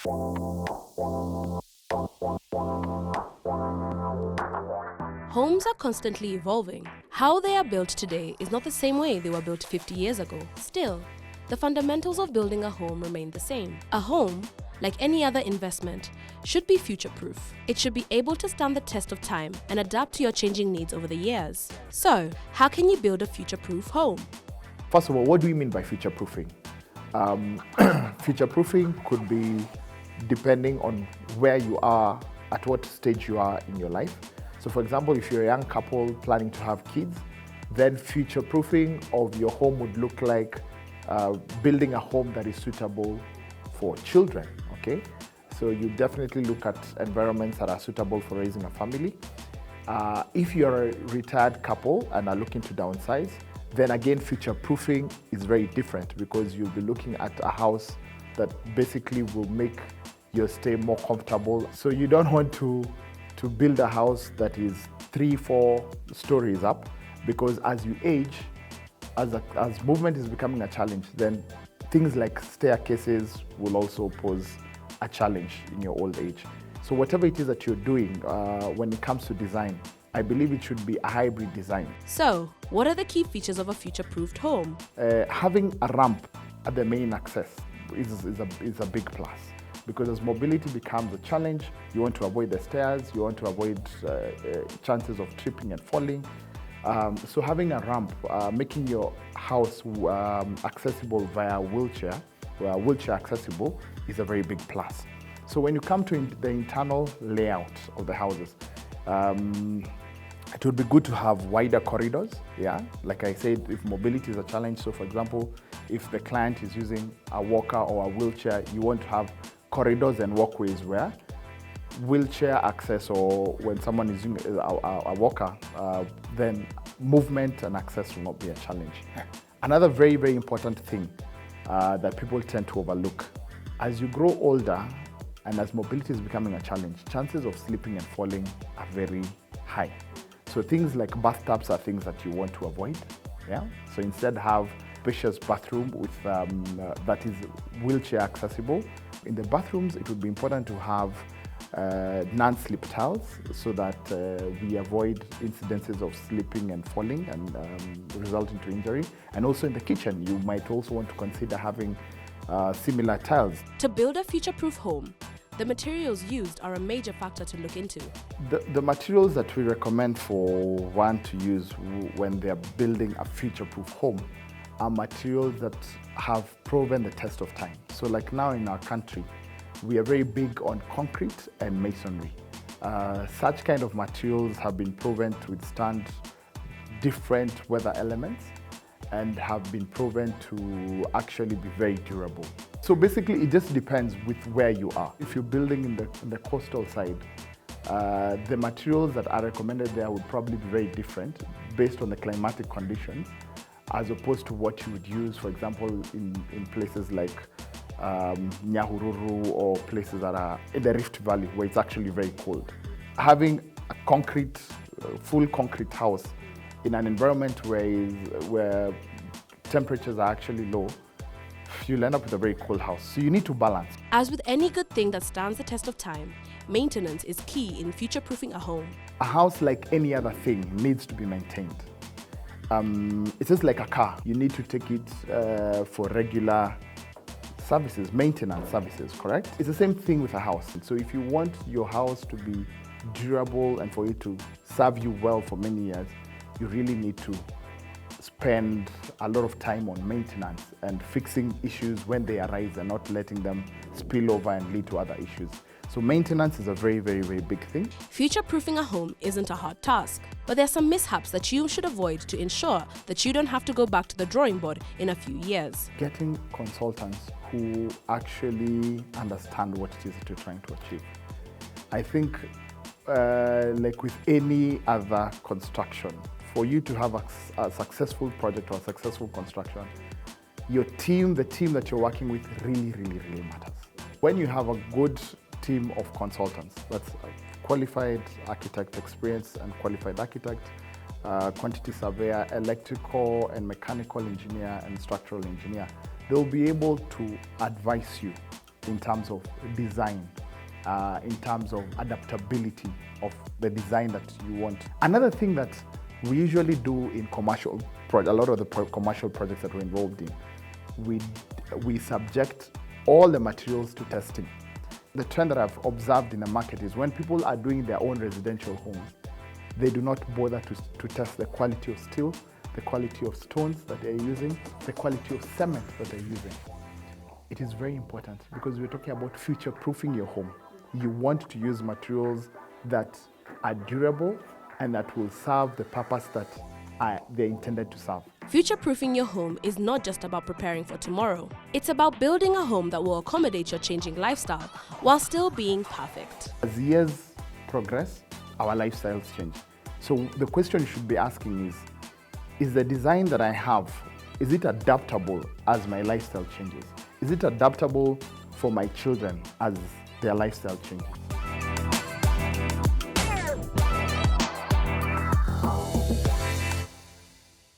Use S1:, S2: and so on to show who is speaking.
S1: Homes are constantly evolving. How they are built today is not the same way they were built 50 years ago. Still, the fundamentals of building a home remain the same. A home, like any other investment, should be future-proof. It should be able to stand the test of time and adapt to your changing needs over the years. So, how can you build a future-proof home?
S2: First of all, what do we mean by future-proofing? Future-proofing could be depending on where you are, at what stage you are in your life. So for example, if you're a young couple planning to have kids, then future-proofing of your home would look like building a home that is suitable for children, okay? So you definitely look at environments that are suitable for raising a family. If you're a retired couple and are looking to downsize, then again, future-proofing is very different because you'll be looking at a house that basically will make your stay more comfortable. So you don't want to build a house that is 3-4 stories up, because as you age, as movement is becoming a challenge, then things like staircases will also pose a challenge in your old age. So whatever it is that you're doing when it comes to design, I believe it should be a hybrid design.
S1: So, what are the key features of a future-proofed home?
S2: Having a ramp at the main access is a big plus, because as mobility becomes a challenge, you want to avoid the stairs, you want to avoid chances of tripping and falling. So having a ramp, making your house accessible via wheelchair accessible, is a very big plus. So when you come to the internal layout of the houses, it would be good to have wider corridors, yeah? Like I said, if mobility is a challenge, so for example, if the client is using a walker or a wheelchair, you want to have corridors and walkways where wheelchair access, or when someone is using a walker, then movement and access will not be a challenge. Another very, very important thing that people tend to overlook, as you grow older and as mobility is becoming a challenge, chances of slipping and falling are very high. So things like bathtubs are things that you want to avoid. Yeah. So instead, have spacious bathroom with that is wheelchair accessible. In the bathrooms, it would be important to have non-slip tiles so that we avoid incidences of slipping and falling and resulting to injury. And also in the kitchen, you might also want to consider having similar tiles.
S1: To build a future-proof home, the materials used are a major factor to look into.
S2: The materials that we recommend for one to use when they're building a future-proof home are materials that have proven the test of time. So like now in our country, we are very big on concrete and masonry. Such kind of materials have been proven to withstand different weather elements and have been proven to actually be very durable. So basically, it just depends with where you are. If you're building in the coastal side, the materials that are recommended there would probably be very different based on the climatic conditions, as opposed to what you would use, for example, in places like Nyahururu or places that are in the Rift Valley where it's actually very cold. Having a concrete, full concrete house in an environment where temperatures are actually low, you'll end up with a very cold house. So you need to balance.
S1: As with any good thing that stands the test of time, maintenance is key in future-proofing a home.
S2: A house, like any other thing, needs to be maintained. It's just like a car. You need to take it for regular services, maintenance services, correct? It's the same thing with a house. So if you want your house to be durable and for it to serve you well for many years, you really need to spend a lot of time on maintenance and fixing issues when they arise and not letting them spill over and lead to other issues. So maintenance is a very, very, very big thing.
S1: Future-proofing a home isn't a hard task, but there are some mishaps that you should avoid to ensure that you don't have to go back to the drawing board in a few years.
S2: Getting consultants who actually understand what it is that you're trying to achieve. I think like with any other construction, for you to have a successful project or a successful construction, your team, the team that you're working with really, really, really matters. When you have a good team of consultants, that's a qualified architect, experienced and qualified architect, quantity surveyor, electrical and mechanical engineer and structural engineer, they'll be able to advise you in terms of design, in terms of adaptability of the design that you want. Another thing that we usually do in commercial, a lot of the commercial projects that we're involved in, we subject all the materials to testing. The trend that I've observed in the market is when people are doing their own residential homes, they do not bother to test the quality of steel, the quality of stones that they're using, the quality of cement that they're using. It is very important because we're talking about future-proofing your home. You want to use materials that are durable and that will serve the purpose that they're intended to serve.
S1: Future-proofing your home is not just about preparing for tomorrow. It's about building a home that will accommodate your changing lifestyle while still being perfect.
S2: As years progress, our lifestyles change. So the question you should be asking is the design that I have, is it adaptable as my lifestyle changes? Is it adaptable for my children as their lifestyle changes?